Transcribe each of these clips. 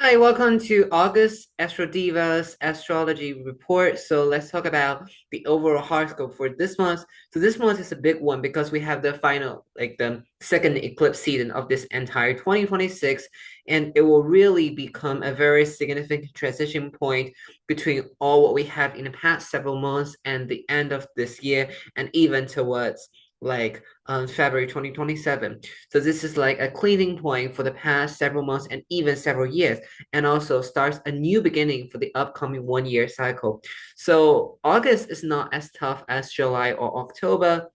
Hi, welcome to August Astrodiva's astrology report. So let's talk about the overall horoscope for this month. So this month is a big one because we have the final, like the second eclipse season of this entire 2026, and it will really become a very significant transition point between all what we have in the past several months and the end of this year, and even towards February 2027. So this is like a cleaning point for the past several months and even several years, and also starts a new beginning for the upcoming 1 year cycle. So August is not as tough as July or October,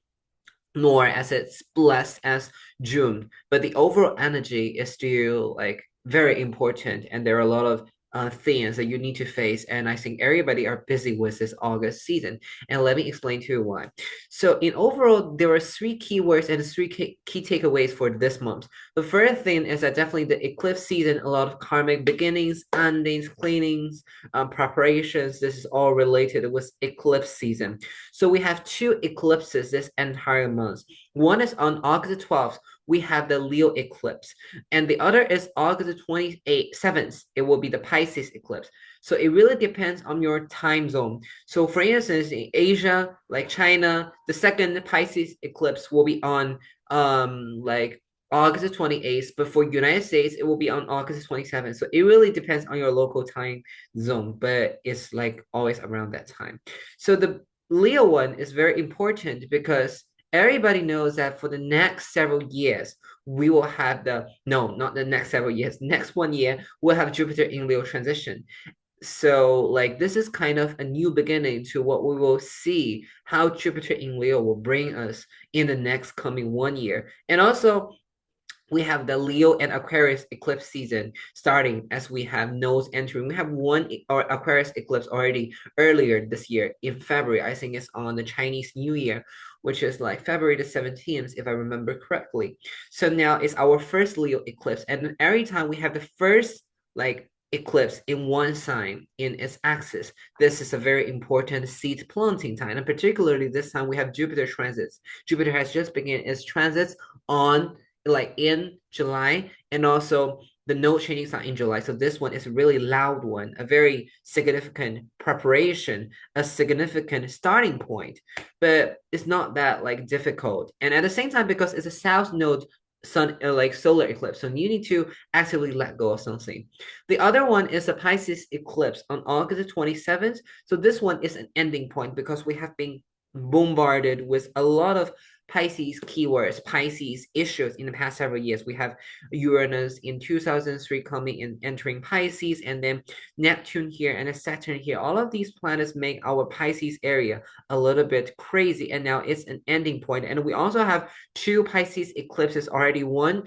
nor as it's blessed as June, but the overall energy is still like very important, and there are a lot of things that you need to face. And I think everybody are busy with this August season. And let me explain to you why. So in overall, there are three keywords and three key takeaways for this month. The first thing is that definitely the eclipse season, a lot of karmic beginnings, endings, cleanings, preparations. This is all related with eclipse season. So we have two eclipses this entire month. One is on August 12th. We have the Leo eclipse, and the other is August 28th, 7th. It will be the Pisces eclipse. So it really depends on your time zone. So for instance, in Asia, like China, the second Pisces eclipse will be on August 28th, but for United States, it will be on August 27th. So it really depends on your local time zone, but it's like always around that time. So the Leo one is very important because everybody knows that for the next several years, we will have no, not the next several years, next 1 year, we'll have Jupiter in Leo transition. So, like, this is kind of a new beginning to what we will see how Jupiter in Leo will bring us in the next coming 1 year. And also, we have the Leo and Aquarius eclipse season starting as we have nodes entering. We have one or Aquarius eclipse already earlier this year in February. I think it's on the Chinese New Year, which is like February the 17th, if I remember correctly. So now it's our first Leo eclipse. And every time we have the first like eclipse in one sign in its axis, this is a very important seed planting time. And particularly this time we have Jupiter transits. Jupiter has just begun its transits on like in July, and also the node changing sign in July. So this one is a really loud one, a very significant preparation, a significant starting point, but it's not that like difficult. And at the same time, because it's a south node sun like solar eclipse, so you need to actively let go of something. The other one is a Pisces eclipse on August 27th. So this one is an ending point because we have been bombarded with a lot of Pisces keywords, Pisces issues in the past several years. We have Uranus in 2003 coming in, entering Pisces, and then Neptune here and Saturn here. All of these planets make our Pisces area a little bit crazy, and now it's an ending point. And we also have two Pisces eclipses already. One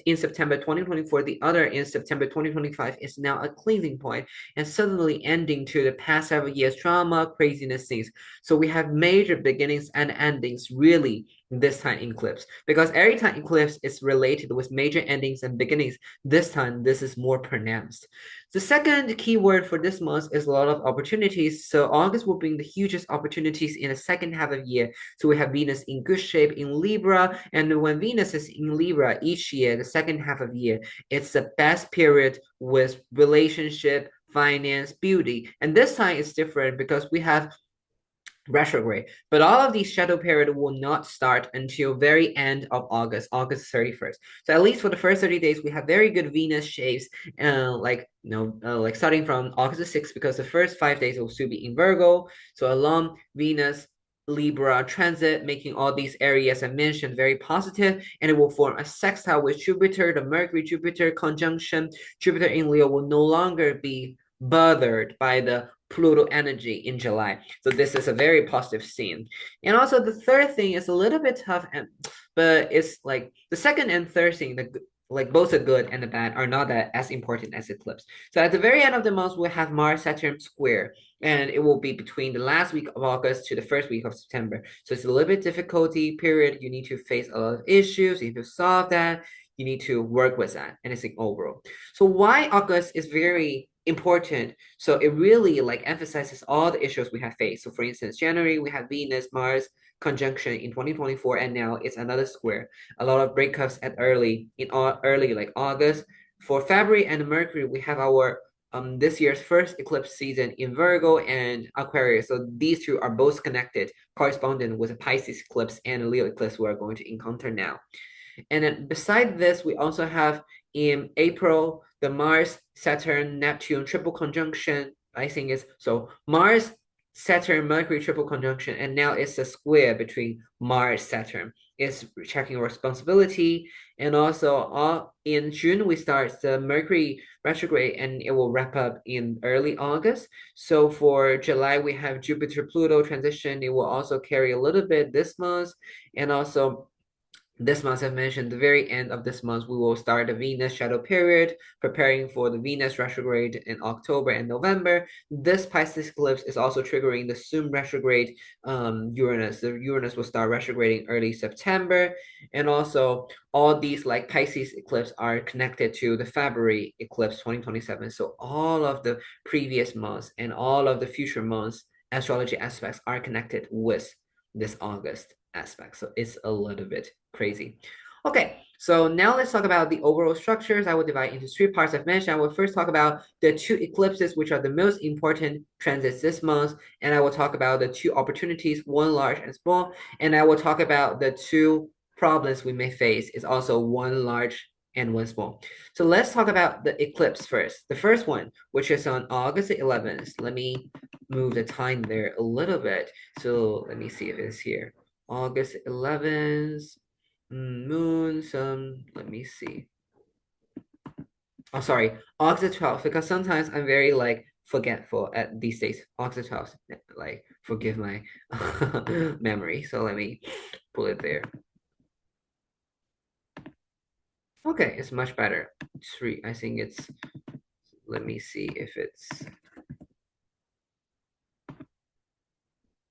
in September 2024, the other in September 2025 is now a cleansing point and suddenly ending to the past several years drama, craziness things. So we have major beginnings and endings really this time in eclipse, because every time eclipse is related with major endings and beginnings. This time this is more pronounced. The second keyword for this month is a lot of opportunities. So August will bring the hugest opportunities in the second half of the year. So we have Venus in good shape in Libra, and when Venus is in Libra each year, the second half of the year, it's the best period with relationship, finance, beauty. And this time it's different because we have retrograde. But all of these shadow period will not start until very end of August, August 31st. So at least for the first 30 days, we have very good Venus shapes, like starting from August 6th, because the first 5 days will still be in Virgo. So along Venus, Libra transit, making all these areas I mentioned very positive, and it will form a sextile with Jupiter, the Mercury Jupiter conjunction. Jupiter in Leo will no longer be bothered by the Pluto energy in July. So this is a very positive scene. And also the third thing is a little bit tough, but it's like the second and third thing, like both the good and the bad are not that as important as eclipse. So at the very end of the month, we'll have Mars Saturn square, and it will be between the last week of August to the first week of September. So it's a little bit difficulty period. You need to face a lot of issues. You need to solve that. You need to work with that, and it's like overall. So why August is very important. So it really like emphasizes all the issues we have faced. So for instance, January we have Venus, Mars conjunction in 2024, and now it's another square. A lot of breakups at early like August. For February and Mercury, we have our this year's first eclipse season in Virgo and Aquarius. So these two are both connected, corresponding with a Pisces eclipse and a Leo eclipse we are going to encounter now. And then beside this, we also have in April the Mars, Saturn, Neptune triple conjunction. I think it's so Mars, Saturn, Mercury triple conjunction, and now it's a square between Mars, Saturn. It's checking responsibility, and also in June we start the Mercury retrograde, and it will wrap up in early August. So for July we have Jupiter Pluto transition. It will also carry a little bit this month, and also this month, I've mentioned, the very end of this month, we will start the Venus shadow period, preparing for the Venus retrograde in October and November. This Pisces eclipse is also triggering the soon retrograde Uranus. The Uranus will start retrograding early September. And also, all these like Pisces eclipse are connected to the February eclipse 2027. So all of the previous months and all of the future months astrology aspects are connected with this August aspect. So it's a little bit crazy. Okay, so now let's talk about the overall structures. I will divide into three parts I've mentioned. I will first talk about the two eclipses, which are the most important transits this month. And I will talk about the two opportunities, one large and small. And I will talk about the two problems we may face is also one large and one small. So let's talk about the eclipse first. The first one, which is on August 11th. Let me move the time there a little bit. So let me see if it's here. August 11th, moon, sun, let me see. Oh, sorry, August 12th, because sometimes I'm very like forgetful at these days. August 12th, like forgive my memory. So let me pull it there. Okay, it's much better. Three, I think it's, let me see if it's,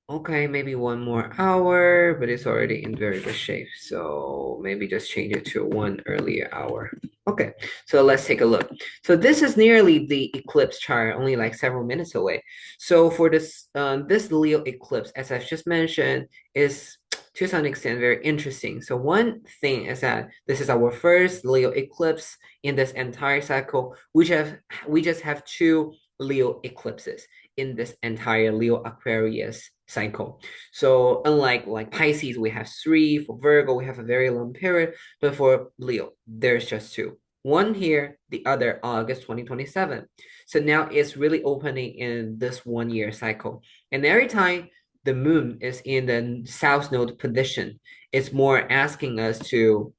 okay, maybe one more hour, but it's already in very good shape. So maybe just change it to one earlier hour. Okay, so let's take a look. So this is nearly the eclipse chart, only like several minutes away. So for this Leo eclipse, as I've just mentioned, is to some extent very interesting. So one thing is that this is our first Leo eclipse in this entire cycle. We just have two Leo eclipses in this entire Leo Aquarius cycle. So unlike like Pisces, we have three. For Virgo, we have a very long period. But for Leo, there's just two. One here, the other August 2027. So now it's really opening in this 1 year cycle. And every time the moon is in the south node position, it's more asking us to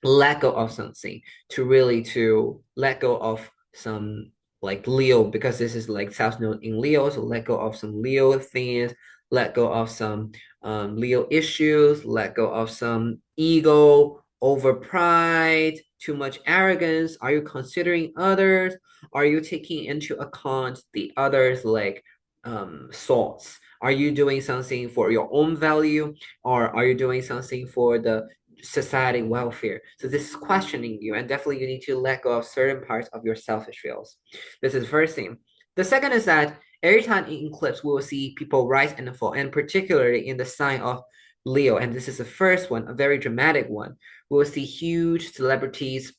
let go of something, to let go of some like Leo, because this is like South Node in Leo, so let go of some Leo things, let go of some Leo issues, let go of some ego, over pride, too much arrogance. Are you considering others? Are you taking into account the others like thoughts? Are you doing something for your own value, or are you doing something for the society welfare? So this is questioning you, and definitely you need to let go of certain parts of your selfish feels. This is the first thing. The second is that every time in eclipse, we will see people rise and fall, and particularly in the sign of Leo, and this is the first one, a very dramatic one. We will see huge celebrities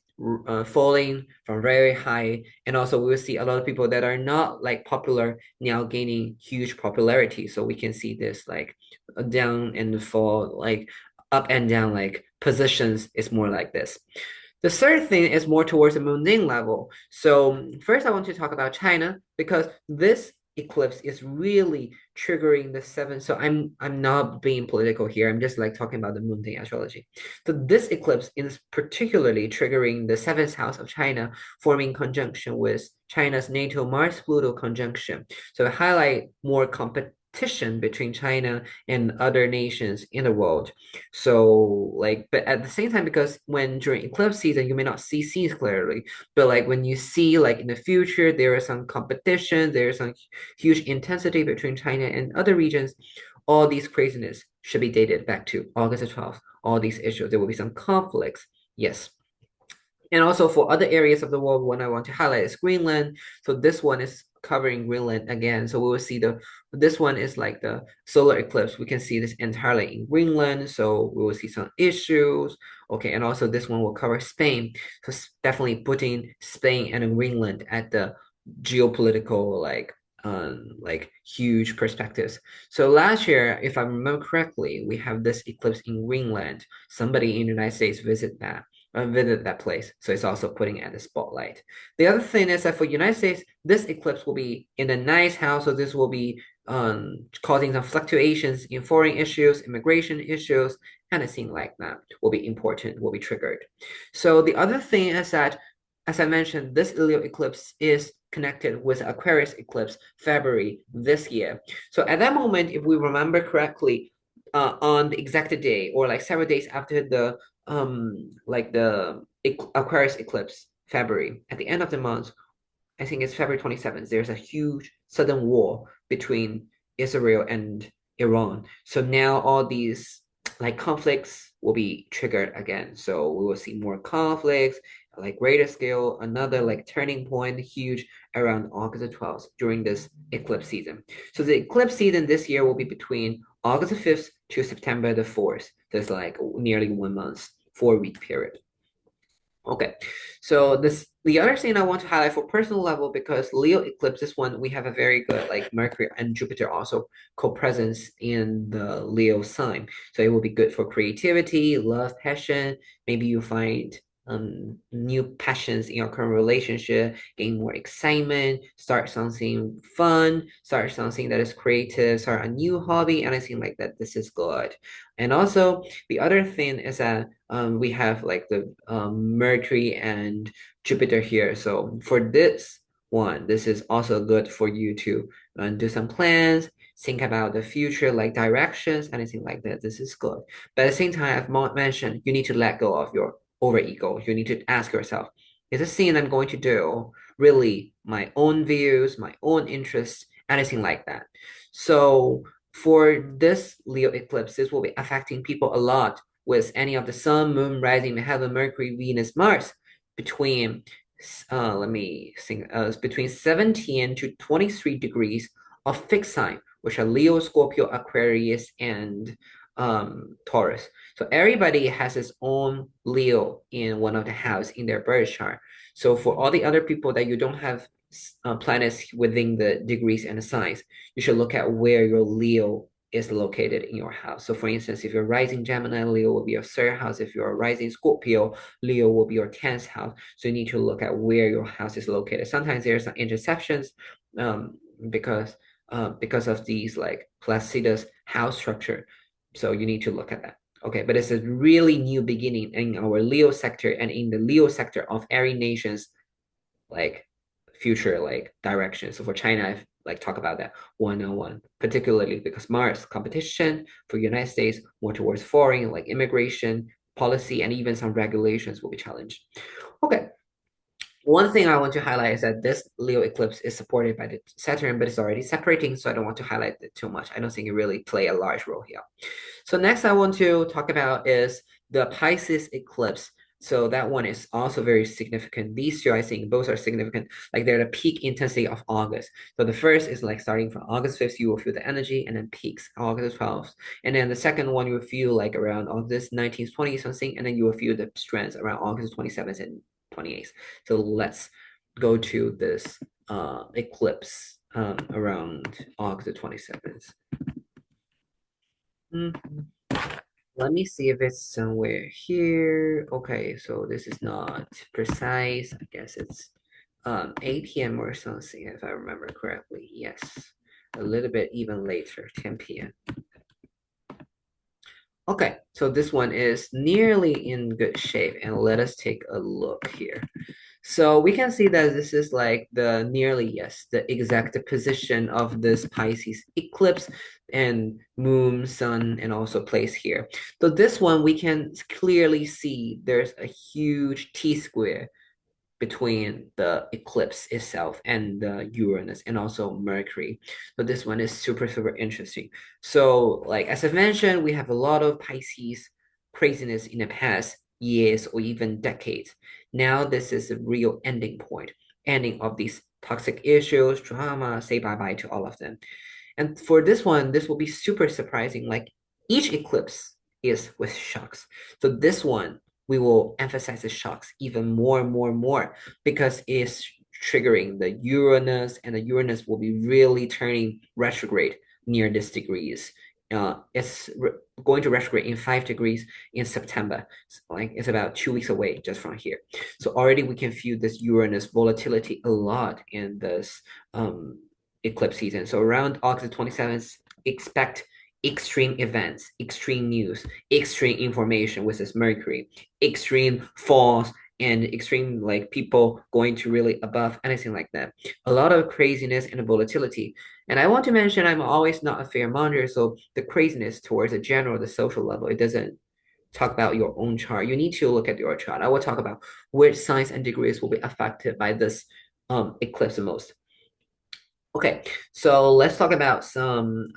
falling from very high, and also we will see a lot of people that are not like popular now gaining huge popularity. So we can see this like down and fall, like up and down, like positions is more like this. The third thing is more towards the mundane level. So first I want to talk about China, because this eclipse is really triggering the seven. So I'm not being political here. I'm just like talking about the mundane astrology. So this eclipse is particularly triggering the seventh house of China, forming conjunction with China's natal Mars Pluto conjunction. So highlight more competition between China and other nations in the world. So like, but at the same time, because when during eclipse season, you may not see scenes clearly, but like when you see like in the future, there is some competition, there is some huge intensity between China and other regions. All these craziness should be dated back to August 12th. All these issues, there will be some conflicts. Yes. And also for other areas of the world, one I want to highlight is Greenland. So this one is covering Greenland again. So we will see this one is like the solar eclipse. We can see this entirely in Greenland. So we will see some issues. Okay, and also this one will cover Spain. So definitely putting Spain and Greenland at the geopolitical like huge perspectives. So last year, if I remember correctly, we have this eclipse in Greenland. Somebody in the United States visit that place. So it's also putting it at the spotlight. The other thing is that for United States, this eclipse will be in the ninth house. So this will be causing some fluctuations in foreign issues, immigration issues, anything like that will be important, will be triggered. So the other thing is that, as I mentioned, this Leo eclipse is connected with Aquarius eclipse February this year. So at that moment, if we remember correctly, on the exact day or like several days after the Aquarius eclipse February, at the end of the month, I think it's February 27th, there's a huge sudden war between Israel and Iran. So now all these like conflicts will be triggered again. So we will see more conflicts, like greater scale, another like turning point, huge around August the 12th during this eclipse season. So the eclipse season this year will be between August the 5th to September the 4th. There's like nearly 1 month, 4 week period. Okay, so the other thing I want to highlight for personal level, because Leo eclipse, this one we have a very good like Mercury and Jupiter also co-presence in the Leo sign. So it will be good for creativity, love, passion. Maybe you find new passions in your current relationship, gain more excitement, start something fun, start something that is creative, start a new hobby, anything like that. This is good. And also the other thing is that we have like the Mercury and Jupiter here. So for this one, this is also good for you to do some plans, think about the future, like directions, anything like that. This is good. But at the same time, I've mentioned you need to let go of your overego. You need to ask yourself, is this thing I'm going to do really my own views, my own interests, anything like that? So for this Leo eclipse, this will be affecting people a lot with any of the sun, moon, rising, heaven, Mercury, Venus, Mars between let me think between 17 to 23 degrees of fixed sign, which are Leo, Scorpio, Aquarius, and Taurus. So everybody has its own Leo in one of the house in their birth chart. So for all the other people that you don't have planets within the degrees and the signs, you should look at where your Leo is located in your house. So for instance, if you're rising Gemini, Leo will be your third house. If you're rising Scorpio, Leo will be your 10th house. So you need to look at where your house is located. Sometimes there's some interceptions um, because of these like Placidus house structure. So you need to look at that. Okay, but it's a really new beginning in our Leo sector and in the Leo sector of every nation's like future like direction. So for China, I've like talk about that one-on-one, particularly because Mars competition for United States more towards foreign like immigration policy and even some regulations will be challenged. Okay. One thing I want to highlight is that this Leo eclipse is supported by the Saturn, but it's already separating, so I don't want to highlight it too much. I don't think it really play a large role here. So next I want to talk about is the Pisces eclipse. So that one is also very significant. These two, I think, both are significant. Like they're the peak intensity of August. So the first is like starting from August 5th, you will feel the energy, and then peaks August 12th. And then the second one, you will feel like around August 19th, 20th, something, and then you will feel the strength around August 27th and 28th. So let's go to this eclipse around August 27th. Let me see if it's somewhere here. Okay, so this is not precise. I guess it's 8 p.m. or something, if I remember correctly. Yes, a little bit even later, 10 p.m. Okay, so this one is nearly in good shape, and let us take a look here. So we can see that this is like the nearly, yes, the exact position of this Pisces eclipse and moon, sun, and also place here. So this one, we can clearly see there's a huge T-square between the eclipse itself and the Uranus and also Mercury. So this one is super, super interesting. So like as I mentioned, we have a lot of Pisces craziness in the past years or even decades. Now this is a real ending point, ending of these toxic issues, drama, say bye-bye to all of them. And for this one, this will be super surprising. Like each eclipse is with shocks. So this one, we will emphasize the shocks even more and more and more because it's triggering the Uranus, and the Uranus will be really turning retrograde near this degrees. It's going to retrograde in 5 degrees in September. Like it's about 2 weeks away just from here. So already we can feel this Uranus volatility a lot in this eclipse season. So around August 27th, expect extreme events, extreme news, extreme information with this Mercury, extreme falls, and extreme like people going to really above anything like that. A lot of craziness and volatility. And I want to mention I'm always not a fair monitor, so the craziness towards the general, the social level, it doesn't talk about your own chart. You need to look at your chart. I will talk about which signs and degrees will be affected by this eclipse the most. Okay, so let's talk about some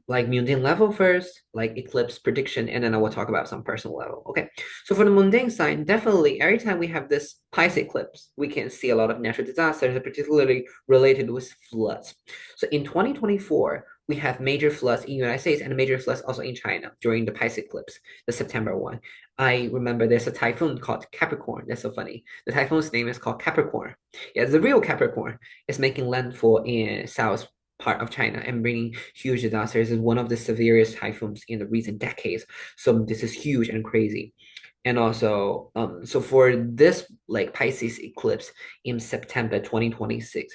like mundane level first, like eclipse prediction, and then I will talk about some personal level. Okay, so for the mundane sign, definitely every time we have this Pisces eclipse, we can see a lot of natural disasters, particularly related with floods. So in 2024, we have major floods in the United States and major floods also in China during the Pisces eclipse, the September one. I remember there's a typhoon called Capricorn. That's so funny. The typhoon's name is called Capricorn. Yeah, it's the real Capricorn is making landfall in south part of China and bringing huge disasters. Is one of the severest typhoons in the recent decades. So this is huge and crazy. And also, so for this like Pisces eclipse in September 2026,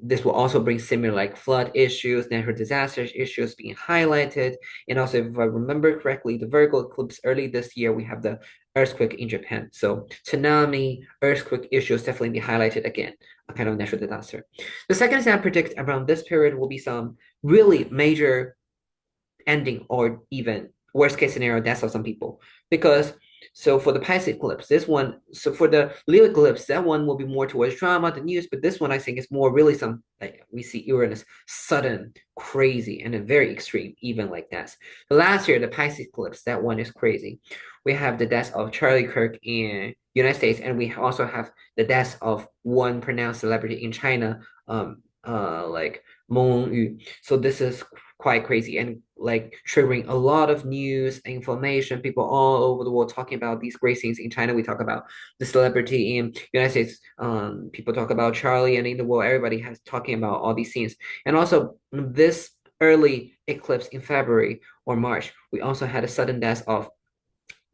this will also bring similar like flood issues, natural disasters issues being highlighted. And also, if I remember correctly, the Virgo eclipse early this year, we have the earthquake in Japan. So tsunami, earthquake issues definitely be highlighted again, a kind of natural disaster. The second thing I predict around this period will be some really major ending or even worst case scenario deaths of some people. Because so for the Pisces eclipse, this one, so for the Leo eclipse, that one will be more towards drama, the news, but this one I think is more really some like we see Uranus sudden, crazy, and a very extreme, even like that. But last year, the Pisces eclipse, that one is crazy. We have the death of Charlie Kirk in United States, and we also have the death of one pronounced celebrity in China, like Meng Yu. So this is quite crazy and like triggering a lot of news information. People all over the world talking about these great things. In China, we talk about the celebrity. In United States, people talk about Charlie, and in the world, everybody has talking about all these things. And also this early eclipse in February or March, we also had a sudden death of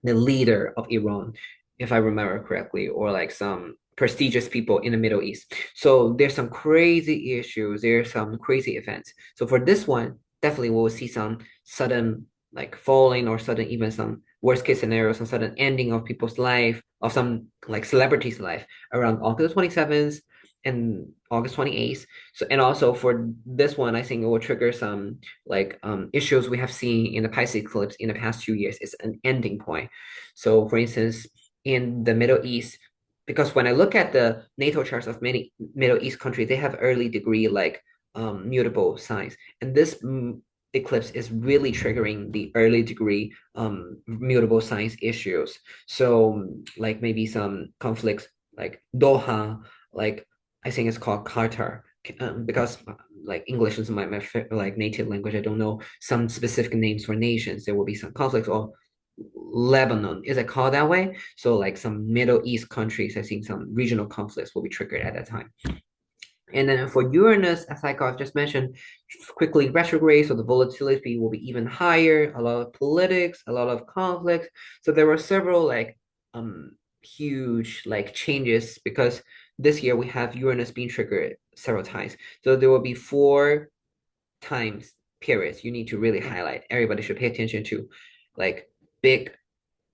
the leader of Iran, if I remember correctly, or like some prestigious people in the Middle East. So there's some crazy issues, there's some crazy events. So for this one, definitely we'll see some sudden like falling or sudden even some worst case scenarios, some sudden ending of people's life, of some like celebrities' life around August 27th and August 28th. So and also for this one, I think it will trigger some like issues we have seen in the Pisces eclipse in the past 2 years. It's an ending point. So for instance, in the Middle East, because when I look at the natal charts of many Middle East countries, they have early degree like mutable signs, and this eclipse is really triggering the early degree mutable signs issues. So like maybe some conflicts like Doha, like I think it's called Qatar, because like English is my like native language. I don't know some specific names for nations. There will be some conflicts or Lebanon. Is it called that way? So like some Middle East countries, I think some regional conflicts will be triggered at that time. And then for Uranus, as like I've just mentioned, quickly retrograde, so the volatility will be even higher, a lot of politics, a lot of conflicts. So there were several like huge like changes because this year we have Uranus being triggered several times. So there will be 4 times periods you need to really highlight. Everybody should pay attention to like big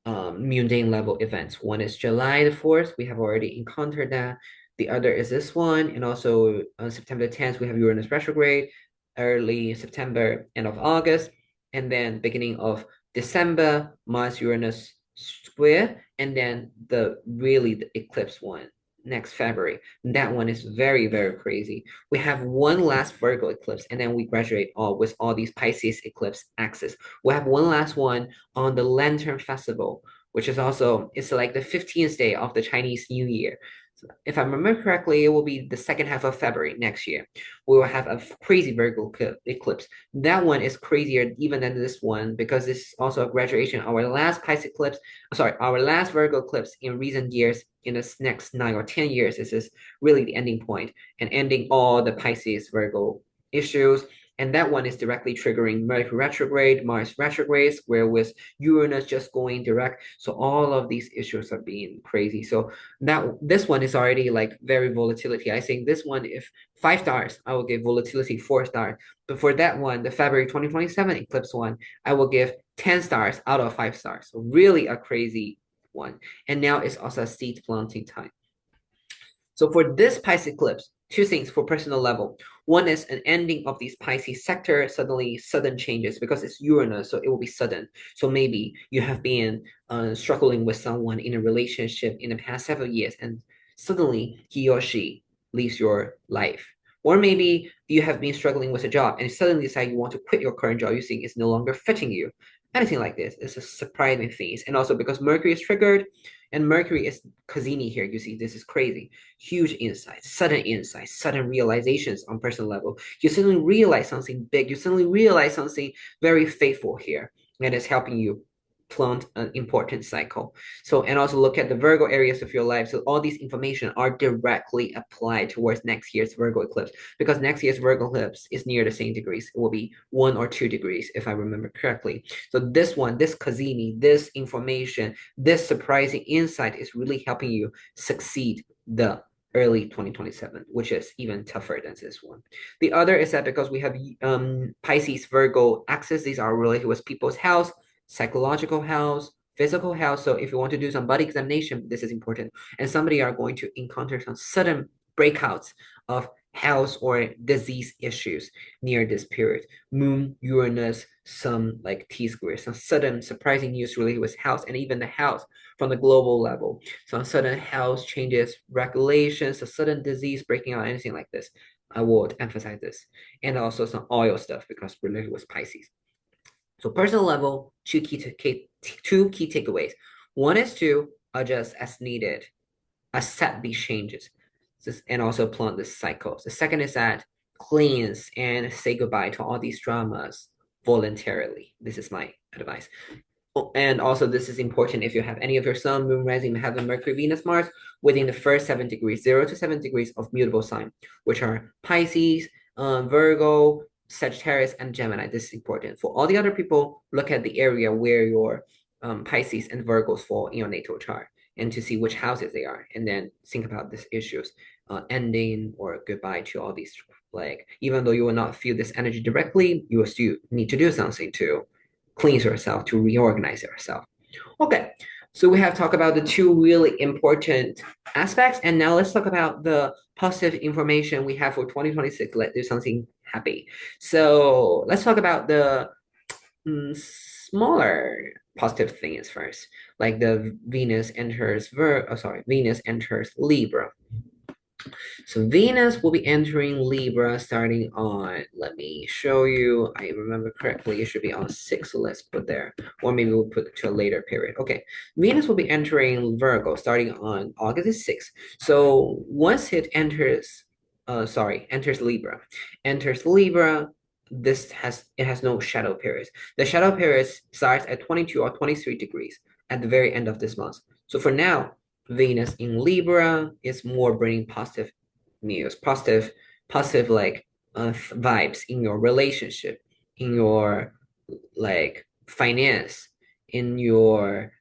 mundane level events. One is July the 4th. We have already encountered that. The other is this one. And also on September 10th, we have Uranus retrograde, early September, end of August. And then beginning of December, Mars Uranus square. And then the eclipse one next February. That one is very, very crazy. We have one last Virgo eclipse, and then we graduate all with all these Pisces eclipse axis. We have one last one on the Lantern Festival, which is also it's like the 15th day of the Chinese New Year. If I remember correctly, it will be the second half of February next year. We will have a crazy Virgo eclipse. That one is crazier even than this one because this is also a graduation. Our last Pisces eclipse, sorry, our last Virgo eclipse in recent years, in the next 9 or 10 years, this is really the ending point and ending all the Pisces Virgo issues. And that one is directly triggering Mercury retrograde, Mars retrograde, where with Uranus just going direct. So all of these issues are being crazy. So now this one is already like very volatility. I think this one, if 5 stars, I will give volatility 4 stars. But for that one, the February 2027 eclipse one, I will give 10 stars out of 5 stars. So really a crazy one. And now it's also a seed planting time. So for this Pisces eclipse, two things for personal level. One is an ending of these Pisces sector, sudden changes because it's Uranus, so it will be sudden. So maybe you have been struggling with someone in a relationship in the past several years, and suddenly he or she leaves your life. Or maybe you have been struggling with a job and suddenly decide you want to quit your current job you think it's no longer fitting you. Anything like this is a surprising thing. And also because Mercury is triggered, and Mercury is Cassini here. You see, this is crazy. Huge insights, sudden realizations on personal level. You suddenly realize something big. You suddenly realize something very faithful here that is helping you plant an important cycle. So, and also look at the Virgo areas of your life. So all these information are directly applied towards next year's Virgo eclipse because next year's Virgo eclipse is near the same degrees. It will be 1 or 2 degrees if I remember correctly. So this one, this Cassini, this information, this surprising insight is really helping you succeed the early 2027, which is even tougher than this one. The other is that because we have Pisces Virgo axis, these are related with people's health, psychological health, physical health. So if you want to do some body examination, this is important. And somebody are going to encounter some sudden breakouts of health or disease issues near this period. Moon, Uranus, some like T-square, some sudden surprising news related with health and even the health from the global level. Some sudden health changes, regulations, a sudden disease breaking out, anything like this. I would emphasize this. And also some oil stuff because related with Pisces. So personal level, two key takeaways. One is to adjust as needed, accept these changes, and also plant the cycles. The second is that cleanse and say goodbye to all these dramas voluntarily. This is my advice. And also, this is important if you have any of your sun, moon, rising, heaven, Mercury, Venus, Mars within the first 7 degrees, 0 to 7 degrees of mutable sign, which are Pisces, Virgo, Sagittarius, and Gemini. This is important. For all the other people, look at the area where your Pisces and Virgos fall in your natal chart and to see which houses they are, and then think about these issues, ending or goodbye to all these. Like, even though you will not feel this energy directly, you will still need to do something to cleanse yourself, to reorganize yourself. Okay, so we have talked about the two really important aspects, and now let's talk about the positive information we have for 2026. Let's do something happy. So let's talk about the smaller positive things first, like the Venus enters Libra. So Venus will be entering Libra starting on, let me show you, I remember correctly, it should be on 6, so let's put there, or maybe we'll put it to a later period. Okay, Venus will be entering Virgo starting on August 6th. So once it enters, enters Libra, it has no shadow periods. The shadow periods starts at 22 or 23 degrees at the very end of this month. So for now, Venus in Libra is more bringing positive news, positive like vibes in your relationship, in your like finance, in your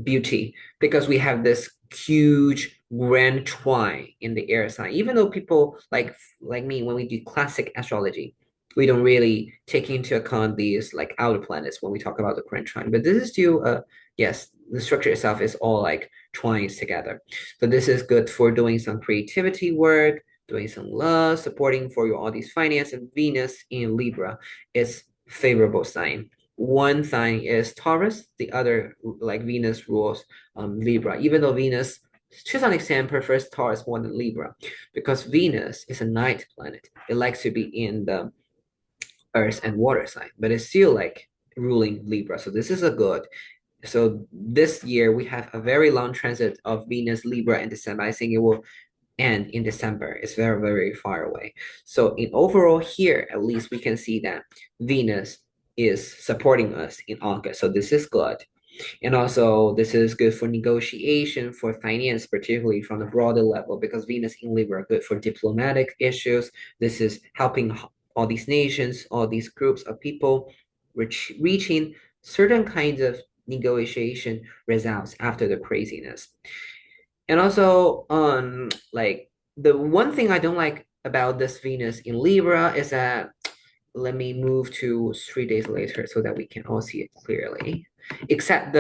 beauty, because we have this huge grand trine in the air sign. Even though people like me, when we do classic astrology, we don't really take into account these like outer planets when we talk about the grand trine. But this is still yes, the structure itself is all like twines together. So this is good for doing some creativity work, doing some love, supporting for your all these finance, and Venus in Libra is favorable sign. One sign is Taurus, the other like Venus rules Libra, even though Venus to some extent prefers Taurus more than Libra because Venus is a night planet. It likes to be in the earth and water sign, but it's still like ruling Libra. So this is a good So this year we have a very long transit of Venus, Libra in December. I think it will end in December. It's very, very far away. So in overall here, at least we can see that Venus is supporting us in August. So this is good. And also, this is good for negotiation, for finance, particularly from the broader level, because Venus in Libra are good for diplomatic issues. This is helping all these nations, all these groups of people reaching certain kinds of negotiation results after the craziness. And also, like the one thing I don't like about this Venus in Libra is that let me move to 3 days later so that we can all see it clearly. Except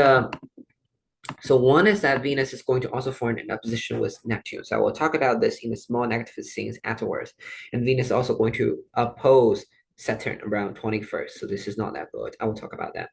so one is that Venus is going to also form an opposition with Neptune. So I will talk about this in the small negative scenes afterwards. And Venus is also going to oppose Saturn around 21st. So this is not that good. I will talk about that.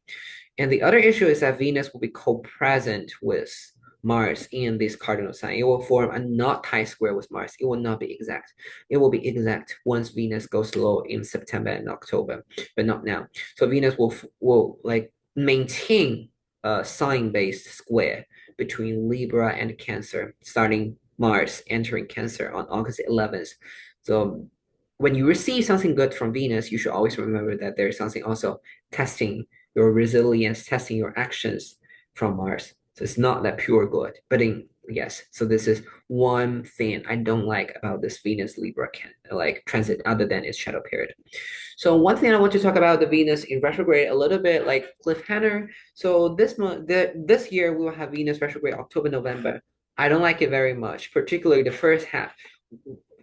And the other issue is that Venus will be co-present with Mars in this cardinal sign. It will form a not tie square with Mars. It will not be exact. It will be exact once Venus goes low in September and October, but not now. So Venus will like maintain a sign-based square between Libra and Cancer, starting Mars entering Cancer on August 11th. So when you receive something good from Venus, you should always remember that there's something also testing your resilience, testing your actions from Mars. So it's not that pure good, but yes. So this is one thing I don't like about this Venus Libra like transit, other than its shadow period. So one thing I want to talk about the Venus in retrograde a little bit, like cliffhanger. So this year we will have Venus retrograde October, November. I don't like it very much, particularly the first half.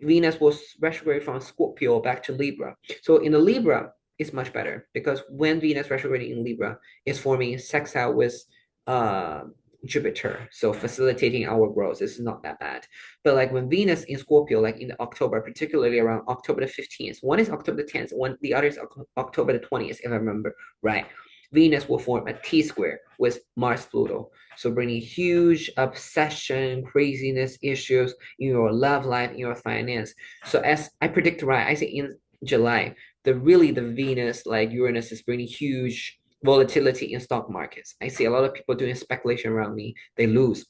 Venus was retrograde from Scorpio back to Libra. So in the Libra, it's much better because when Venus retrograde in Libra, it's forming sextile with uh Jupiter, so facilitating our growth. This is not that bad. But like when Venus in Scorpio, like in October, particularly around October the 15th, one is October the 10th, the other is October the 20th, if I remember right. Venus will form a T square with Mars Pluto. So bringing huge obsession, craziness issues in your love life, in your finance. So as I predict right, I say in July, the Venus, like Uranus, is bringing huge volatility in stock markets. I see a lot of people doing speculation around me. They lose.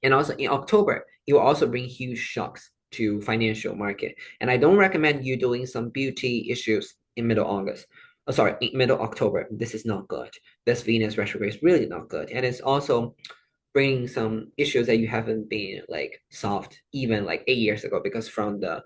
And also in October, it will also bring huge shocks to financial market. And I don't recommend you doing some beauty issues in middle August. Oh, sorry, in middle October. This is not good. This Venus retrograde is really not good. And it's also bringing some issues that you haven't been like solved even like 8 years ago, because from the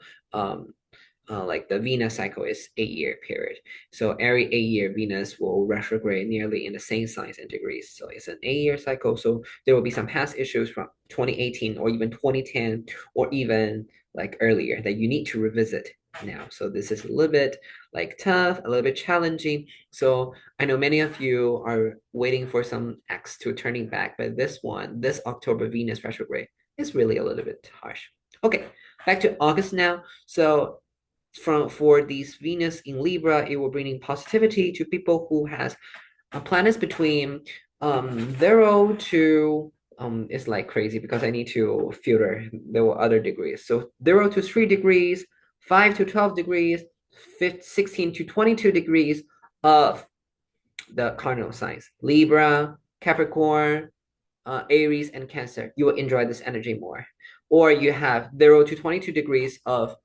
like the Venus cycle is 8 year period. So every 8 year Venus will retrograde nearly in the same signs and degrees. So it's an 8 year cycle. So there will be some past issues from 2018 or even 2010 or even like earlier that you need to revisit now. So this is a little bit like tough, a little bit challenging. So I know many of you are waiting for some X to turning back, but this October Venus retrograde is really a little bit harsh. Okay, back to August now. So for these Venus in Libra, it will bring in positivity to people who has planets between 0 to it's like crazy because I need to filter there were other degrees. So 0 to 3 degrees, 5 to 12 degrees, 16 to 22 degrees of the cardinal signs. Libra, Capricorn, Aries, and Cancer. You will enjoy this energy more. Or you have 0 to 22 degrees of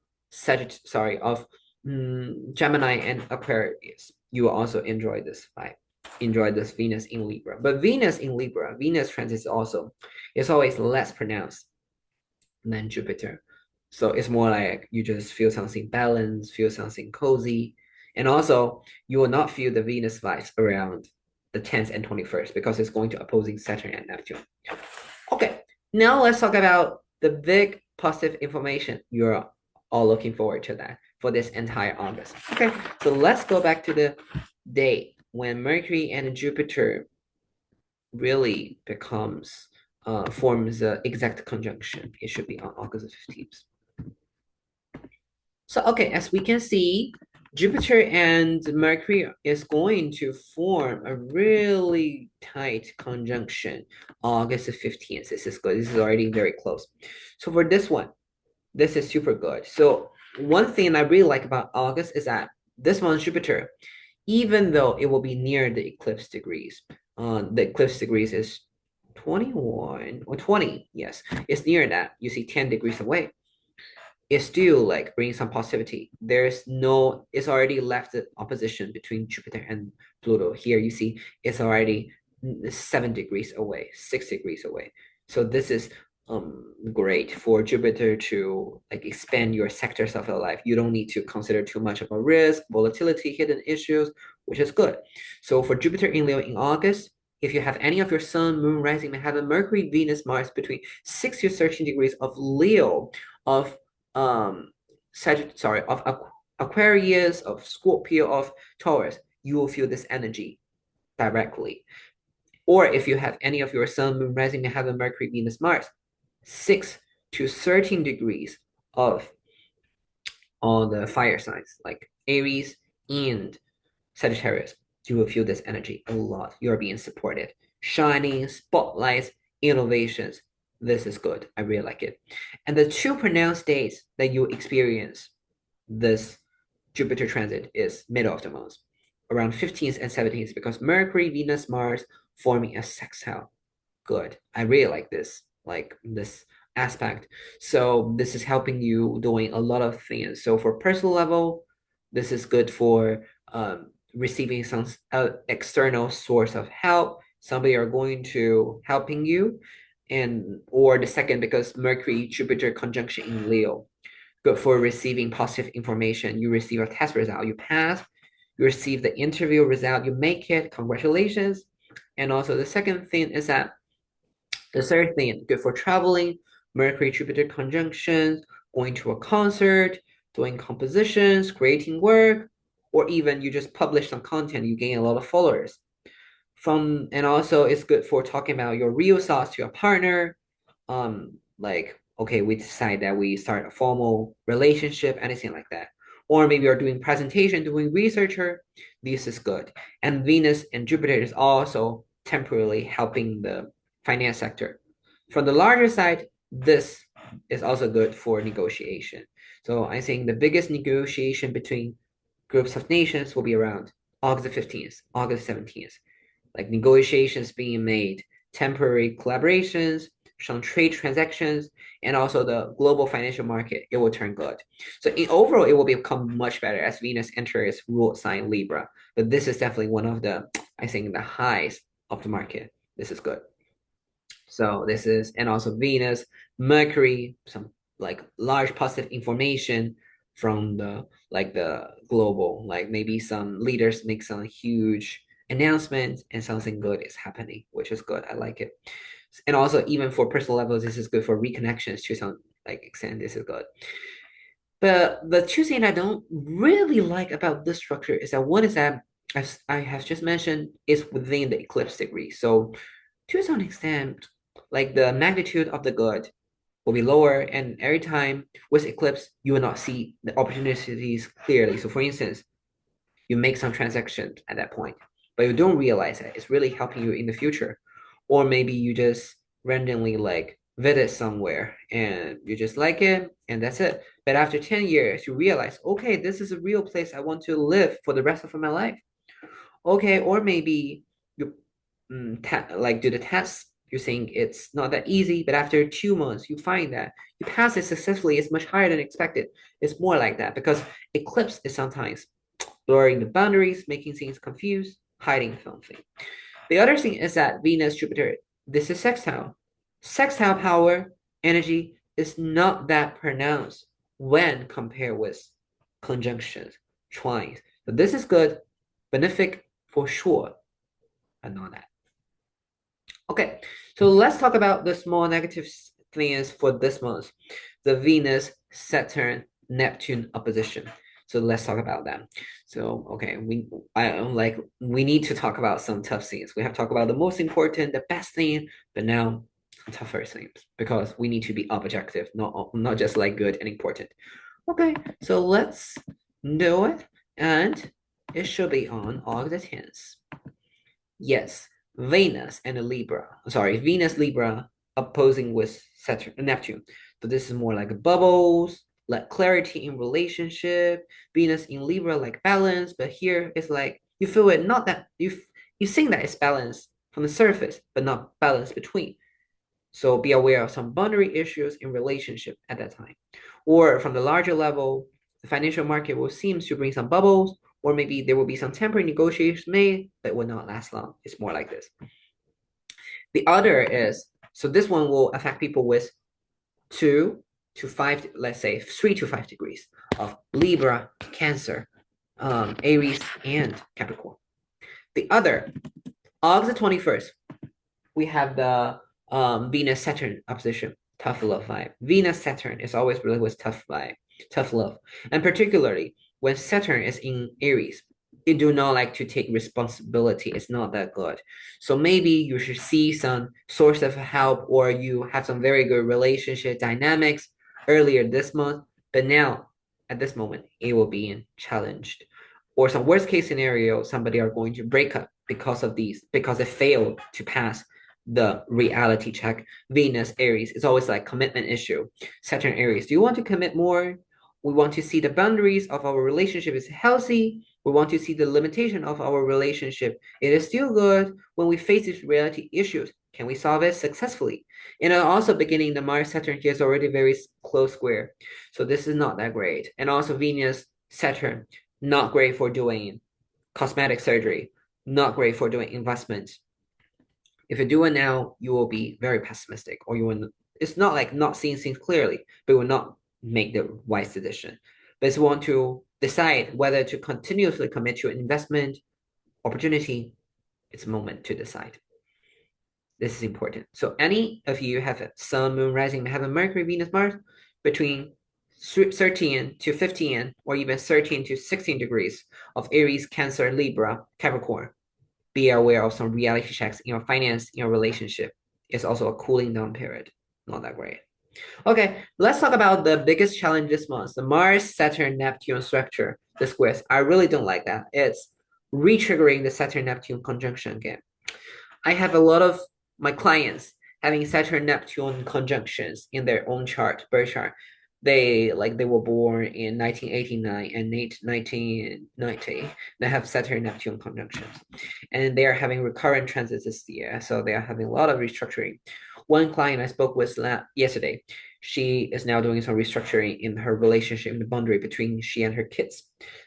Gemini and Aquarius. You will also enjoy this vibe, enjoy this Venus in Libra. But Venus in Libra, Venus transit also is always less pronounced than Jupiter. So it's more like you just feel something balanced, feel something cozy. And also, you will not feel the Venus vibes around the 10th and 21st because it's going to opposing Saturn and Neptune. Okay, now let's talk about the big positive information you're all looking forward to that for this entire August. Okay, so let's go back to the day when Mercury and Jupiter really forms the exact conjunction. It should be on August 15th. So okay, as we can see, Jupiter and Mercury is going to form a really tight conjunction August 15th. This is good. This is already very close. So for this one, this is super good. So one thing I really like about August is that this one, Jupiter, even though it will be near the eclipse degrees, the eclipse degrees is 21 or 20. Yes, it's near that. You see 10 degrees away. It still like brings some positivity. It's already left the opposition between Jupiter and Pluto. Here you see it's already 7 degrees away, 6 degrees away. So this is great for Jupiter to like expand your sectors of your life. You don't need to consider too much of a risk, volatility, hidden issues, which is good. So for Jupiter in Leo in August, if you have any of your Sun, Moon, Rising, may have a Mercury, Venus, Mars between 6 to 13 degrees of Leo, of of Aquarius, of Scorpio, of Taurus, you will feel this energy directly. Or if you have any of your Sun, Moon, Rising, may have a Mercury, Venus, Mars, 6 to 13 degrees of all the fire signs like Aries and Sagittarius, you will feel this energy a lot. You're being supported. Shining, spotlights, innovations. This is good. I really like it. And the two pronounced days that you experience this Jupiter transit is middle of the month, around 15th and 17th, because Mercury, Venus, Mars forming a sextile. Good. I really like this aspect. So this is helping you doing a lot of things. So for personal level, this is good for receiving some external source of help. Somebody are going to helping you, and or the second because Mercury Jupiter conjunction in Leo, good for receiving positive information. You receive a test result, you pass. You receive the interview result, you make it. Congratulations. And also the second thing is that the third thing, good for traveling, Mercury Jupiter conjunctions, going to a concert, doing compositions, creating work, or even you just publish some content, you gain a lot of followers. And also it's good for talking about your real thoughts to your partner. Like, okay, we decide that we start a formal relationship, anything like that. Or maybe you're doing presentation, doing researcher. This is good. And Venus and Jupiter is also temporarily helping the finance sector. From the larger side, this is also good for negotiation. So I think the biggest negotiation between groups of nations will be around August 15th, August 17th, like negotiations being made, temporary collaborations, some trade transactions, and also the global financial market, it will turn good. So in overall, it will become much better as Venus enters its ruled sign Libra. But this is definitely one of the, I think, the highs of the market. This is good. So this is, and also Venus, Mercury, some like large positive information from the global, like maybe some leaders make some huge announcements and something good is happening, which is good. I like it. And also even for personal levels, this is good for reconnections to some like extent. This is good. But the two things I don't really like about this structure is that one is that, as I have just mentioned, is within the eclipse degree. So to some extent, like the magnitude of the good will be lower, and every time with eclipse, you will not see the opportunities clearly. So for instance, you make some transactions at that point, but you don't realize that it's really helping you in the future. Or maybe you just randomly like visit somewhere and you just like it and that's it. But after 10 years, you realize, okay, this is a real place I want to live for the rest of my life. Okay, or maybe you like do the test. You're saying it's not that easy, but after 2 months, you find that you pass it successfully. It's much higher than expected. It's more like that because eclipse is sometimes blurring the boundaries, making things confused, hiding something. The other thing is that Venus, Jupiter, this is sextile. Sextile power, energy is not that pronounced when compared with conjunctions, trines. So this is good, benefic for sure, but not that. Okay, so let's talk about the small negative things for this month. The Venus, Saturn, Neptune opposition. So let's talk about that. So okay, we need to talk about some tough things. We have talked about the most important, the best thing, but now tougher things because we need to be objective, not just like good and important. Okay, so let's do it, and it should be on August 10th. Yes, Venus and a Libra. Sorry, Venus Libra opposing with Saturn Neptune. So this is more like bubbles, like clarity in relationship. Venus in Libra like balance, but here it's like you feel it not that you think that it's balanced, from the surface, but not balance between. So be aware of some boundary issues in relationship at that time. Or from the larger level, the financial market will seem to bring some bubbles, or maybe there will be some temporary negotiations made that will not last long. It's more like this. The other is, so this one will affect people with 2 to 5, let's say 3 to 5 degrees of Libra, Cancer, Aries, and Capricorn. The other, August 21st, we have the Venus Saturn opposition, tough love vibe. Venus Saturn is always really with tough vibe, tough love, and particularly when Saturn is in Aries, you do not like to take responsibility. It's not that good. So maybe you should see some source of help, or you have some very good relationship dynamics earlier this month, but now at this moment it will be challenged. Or some worst case scenario, somebody are going to break up because of these, because they failed to pass the reality check. Venus, Aries, it's always like commitment issue. Saturn, Aries, do you want to commit more? We want to see the boundaries of our relationship is healthy. We want to see the limitation of our relationship. It is still good when we face these reality issues. Can we solve it successfully? And also beginning the Mars Saturn here is already very close square. So this is not that great. And also Venus, Saturn, not great for doing cosmetic surgery, not great for doing investments. If you do it now, you will be very pessimistic, or you will. It's not like not seeing things clearly, but you will not make the wise decision. But you want to decide whether to continuously commit to an investment opportunity. It's a moment to decide. This is important. So any of you have a Sun, Moon, Rising, have a Mercury, Venus, Mars between 13 to 15, or even 13 to 16 degrees of Aries, Cancer, Libra, Capricorn. Be aware of some reality checks in your finance, in your relationship. It's also a cooling down period. Not that great. Okay, let's talk about the biggest challenge this month, the Mars, Saturn, Neptune structure, the squares. I really don't like that. It's re-triggering the Saturn-Neptune conjunction again. I have a lot of my clients having Saturn-Neptune conjunctions in their own chart, birth chart. They were born in 1989 and 1990. They have Saturn-Neptune conjunctions, and they are having recurrent transits this year. So they are having a lot of restructuring. One client I spoke with yesterday, she is now doing some restructuring in her relationship, in the boundary between she and her kids.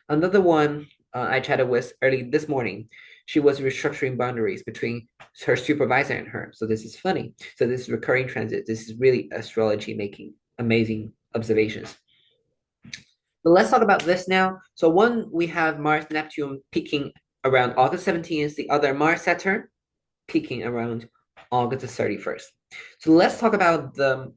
Another one I chatted with early this morning, she was restructuring boundaries between her supervisor and her. So this is funny. So this is recurring transit. This is really astrology making amazing observations. But let's talk about this now. So one, we have Mars Neptune peaking around August 17th, the other Mars Saturn peaking around August 31st. So let's talk about the,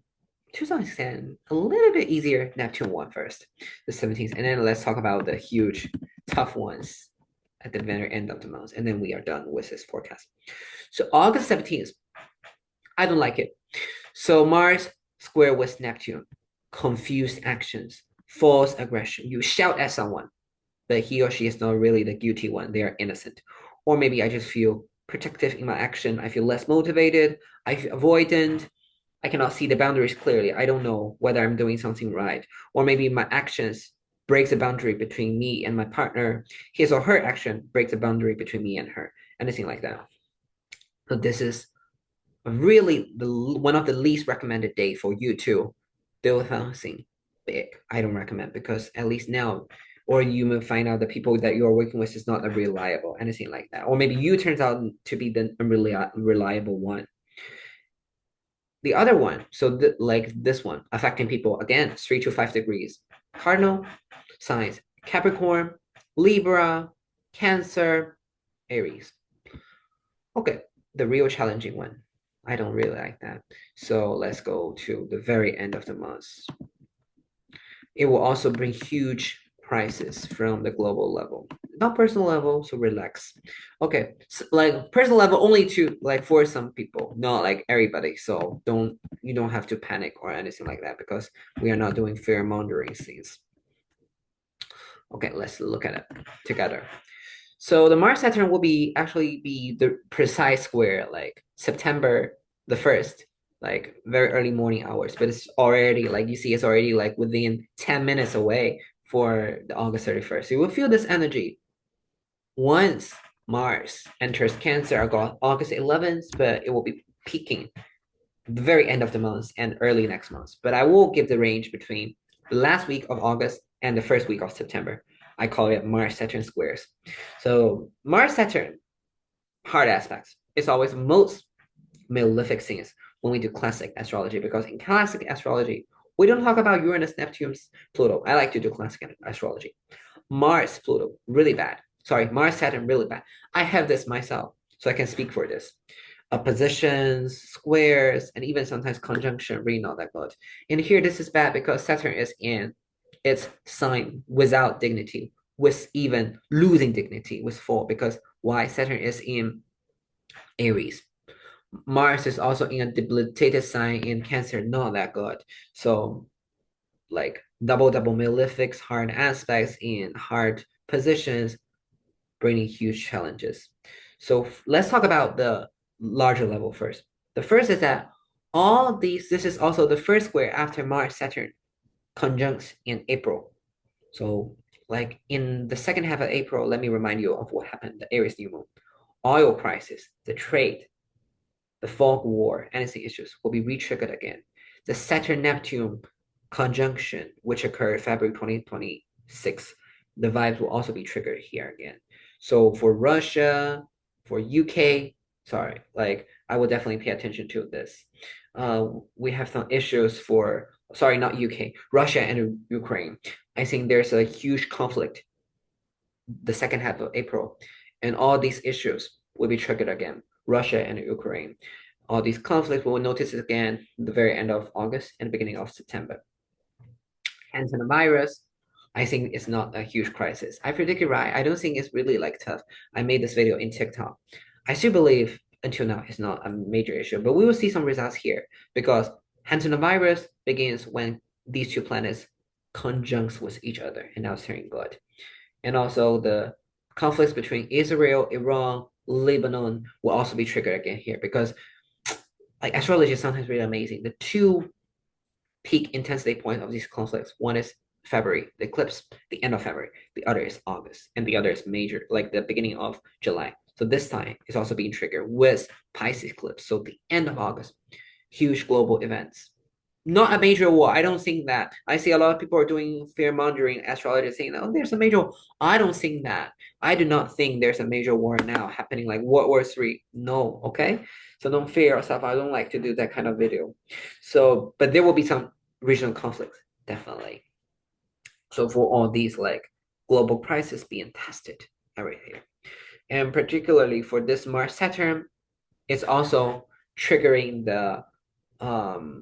to some extent, a little bit easier Neptune one first, the 17th, and then let's talk about the huge, tough ones at the very end of the month, and then we are done with this forecast. So August 17th, I don't like it. So Mars square with Neptune, confused actions, false aggression. You shout at someone, but he or she is not really the guilty one. They are innocent. Or maybe I just feel protective in my action. I feel less motivated. I feel avoidant. I cannot see the boundaries clearly. I don't know whether I'm doing something right. Or maybe my actions breaks a boundary between me and my partner. His or her action breaks a boundary between me and her. Anything like that. So this is really one of the least recommended day for you to build something big. I don't recommend, because at least now, or you may find out the people that you are working with is not reliable, anything like that. Or maybe you turns out to be the unreliable one. The other one, so like this one, affecting people again, 3 to 5 degrees. Cardinal signs, Capricorn, Libra, Cancer, Aries. Okay, the real challenging one. I don't really like that. So let's go to the very end of the month. It will also bring huge prices from the global level, not personal level, so relax. Okay, so like personal level only to like for some people, not like everybody. So you don't have to panic or anything like that, because we are not doing fear mongering things. Okay, let's look at it together. So the Mars Saturn will actually be the precise square, like September the 1st, like very early morning hours, but it's already like you see, it's already like within 10 minutes away for the August 31st. So you will feel this energy once Mars enters Cancer on August 11th, but it will be peaking the very end of the month and early next month. But I will give the range between the last week of August and the first week of September. I call it Mars Saturn squares. So Mars Saturn hard aspects. It's always most malefic things when we do classic astrology, because in classic astrology, we don't talk about Uranus, Neptune, Pluto. I like to do classic astrology. Mars, Pluto, really bad. Sorry, Mars, Saturn, really bad. I have this myself, so I can speak for this. Positions, squares, and even sometimes conjunction, really not that good. And here, this is bad because Saturn is in its sign without dignity, with even losing dignity with fall. Because why? Saturn is in Aries. Mars is also in a debilitated sign in Cancer, not that good. So, like double malefics, hard aspects in hard positions, bringing huge challenges. So let's talk about the larger level first. The first is that all these, this is also the first square after Mars Saturn conjuncts in April. So like in the second half of April, let me remind you of what happened, the Aries new moon. Oil prices, the trade, the fog war, anything issues will be re-triggered again. The Saturn-Neptune conjunction, which occurred February 2026, the vibes will also be triggered here again. So for Russia, for UK, sorry, like I will definitely pay attention to this. We have some issues for, sorry, not UK, Russia and Ukraine. I think there's a huge conflict the second half of April, and all these issues will be triggered again. Russia and Ukraine. All these conflicts we will notice it again the very end of August and beginning of September. And the virus, I think it's not a huge crisis. I predicted right. I don't think it's really like tough. I made this video in TikTok. I still believe until now it's not a major issue, but we will see some results here because Hansen virus begins when these two planets conjuncts with each other, and now it's turning good. And also the conflicts between Israel, Iran, Lebanon will also be triggered again here because like astrology is sometimes really amazing. The two peak intensity points of these conflicts, one is February, the eclipse, the end of February. The other is August, and the other is major, like the beginning of July. So this time is also being triggered with Pisces eclipse. So the end of August, huge global events. Not a major war. I don't think that. I see a lot of people are doing fear mongering astrology saying, oh, there's a major war. I don't think that. I do not think there's a major war now happening like World War III. No, okay? So don't fear yourself. I don't like to do that kind of video. So, but there will be some regional conflicts, definitely. So for all these like global crises being tested everything. And particularly for this Mars Saturn, it's also triggering the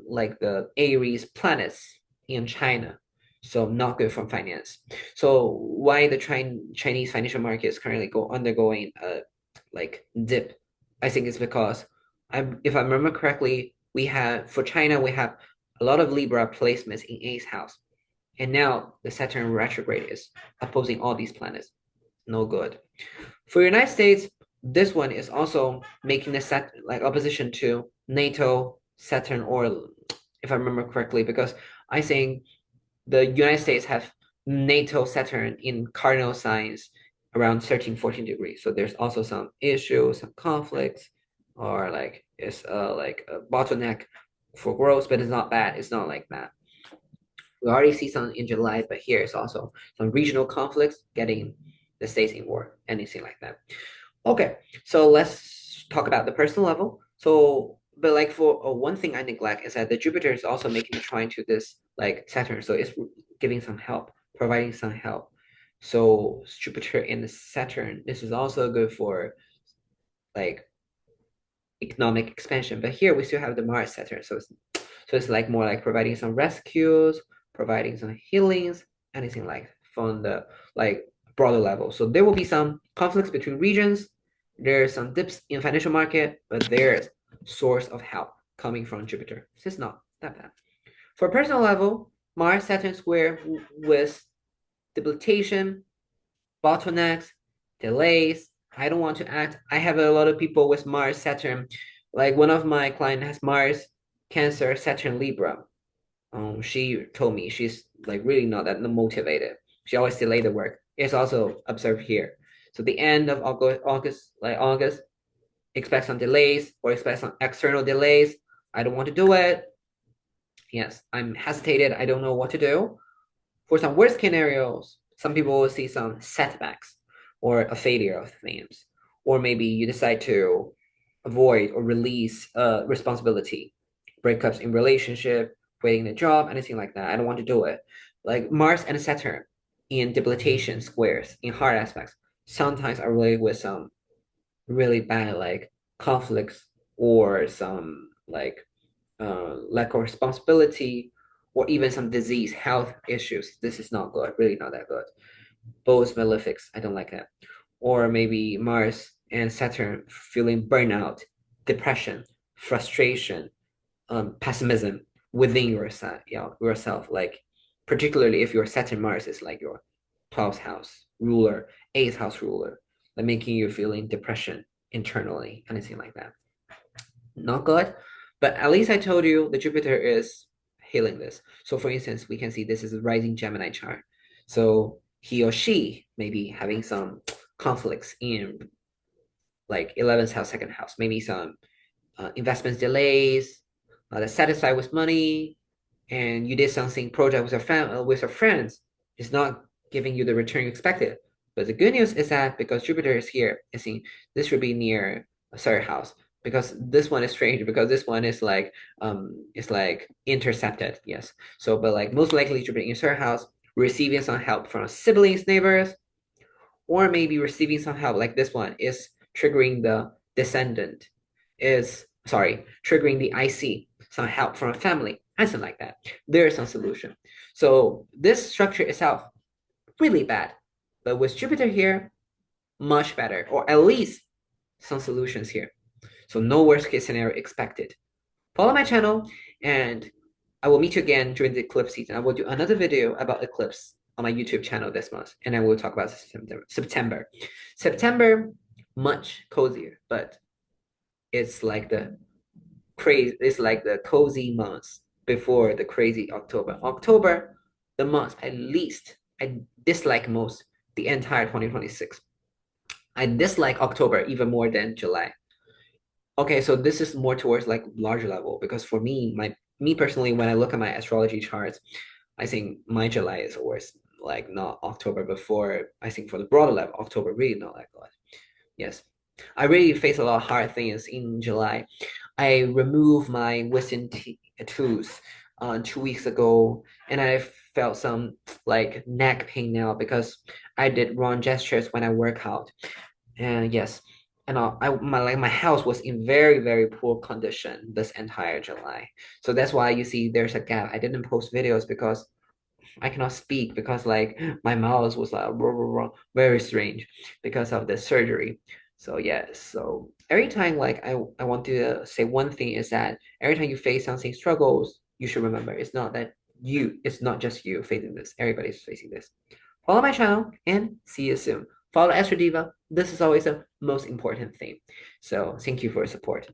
like the Aries planets in China. So not good for finance. So why the Chinese financial market is currently undergoing a like dip? I think it's because if I remember correctly, we have for China we have a lot of Libra placements in A's house, and now the Saturn retrograde is opposing all these planets. No good. For the United States, this one is also making the set like opposition to NATO, Saturn, or if I remember correctly, because I think the United States have NATO, Saturn in cardinal signs around 13, 14 degrees. So there's also some issues, some conflicts, or like it's like a bottleneck for growth, but it's not bad. It's not like that. We already see some in July, but here is also some regional conflicts getting the states in war, anything like that. Okay, so let's talk about the personal level. So, but like for one thing I neglect is that the Jupiter is also making a trine to this like Saturn, so it's giving some help, providing some help. So Jupiter and Saturn, this is also good for like economic expansion. But here we still have the Mars Saturn, so it's like more like providing some rescues, providing some healings, anything like from the like broader level. So there will be some conflicts between regions. There's some dips in financial market, but there's source of help coming from Jupiter. This is not that bad. For personal level, Mars Saturn square with debilitation, bottlenecks, delays. I don't want to act. I have a lot of people with Mars Saturn. Like one of my clients has Mars Cancer Saturn Libra. She told me she's like really not that motivated. She always delay the work. It's also observed here. So the end of August, expect some delays or expect some external delays. I don't want to do it. Yes, I'm hesitated. I don't know what to do. For some worst scenarios, some people will see some setbacks or a failure of things, or maybe you decide to avoid or release responsibility, breakups in relationship, quitting the job, anything like that. I don't want to do it. Like Mars and Saturn in debilitation squares in hard aspects sometimes are related with some really bad like conflicts or some like lack of responsibility or even some disease, health issues. This is not good, really not that good. Both malefics, I don't like that. Or maybe Mars and Saturn feeling burnout, depression, frustration, pessimism within yourself, yourself. Like particularly if your Saturn Mars is like your 12th house ruler, 8th house ruler, like making you feeling depression internally, anything like that. Not good, but at least I told you the Jupiter is healing this. So for instance, we can see this is a rising Gemini chart. So he or she may be having some conflicts in like 11th house, second house, maybe some investments delays, not satisfied with money, and you did something project with with your friends, it's not giving you the return you expected. But the good news is that because Jupiter is here, I think this should be near a third house. Because this one is strange, because this one is like intercepted, yes. So, but like most likely Jupiter in third house, receiving some help from siblings, neighbors, or maybe receiving some help like this one is triggering the descendant, is sorry, triggering the IC, some help from a family, something like that. There is some solution. So this structure itself, really bad. But with Jupiter here, much better, or at least some solutions here. So no worst case scenario expected. Follow my channel, and I will meet you again during the eclipse season. I will do another video about eclipse on my YouTube channel this month, and I will talk about September, much cozier, but it's like the it's like the cozy months before the crazy October. October, the month at least I dislike most the entire 2026. I dislike October even more than July. Okay, so this is more towards like larger level because for me, me personally, when I look at my astrology charts, I think my July is always like not October before. I think for the broader level, October really not like that. Yes. I really face a lot of hard things in July. I removed my wisdom tooth 2 weeks ago, and I felt some like neck pain now because I did wrong gestures when I work out. And yes, and my house was in very poor condition this entire July. So that's why you see there's a gap. I didn't post videos because I cannot speak because like my mouth was like very strange because of the surgery. So yeah, so every time like I want to say one thing is that every time you face something struggles, you should remember it's not just you facing this. Everybody's facing this. Follow my channel and see you soon. Follow Astrodiva. This is always the most important thing. So thank you for your support.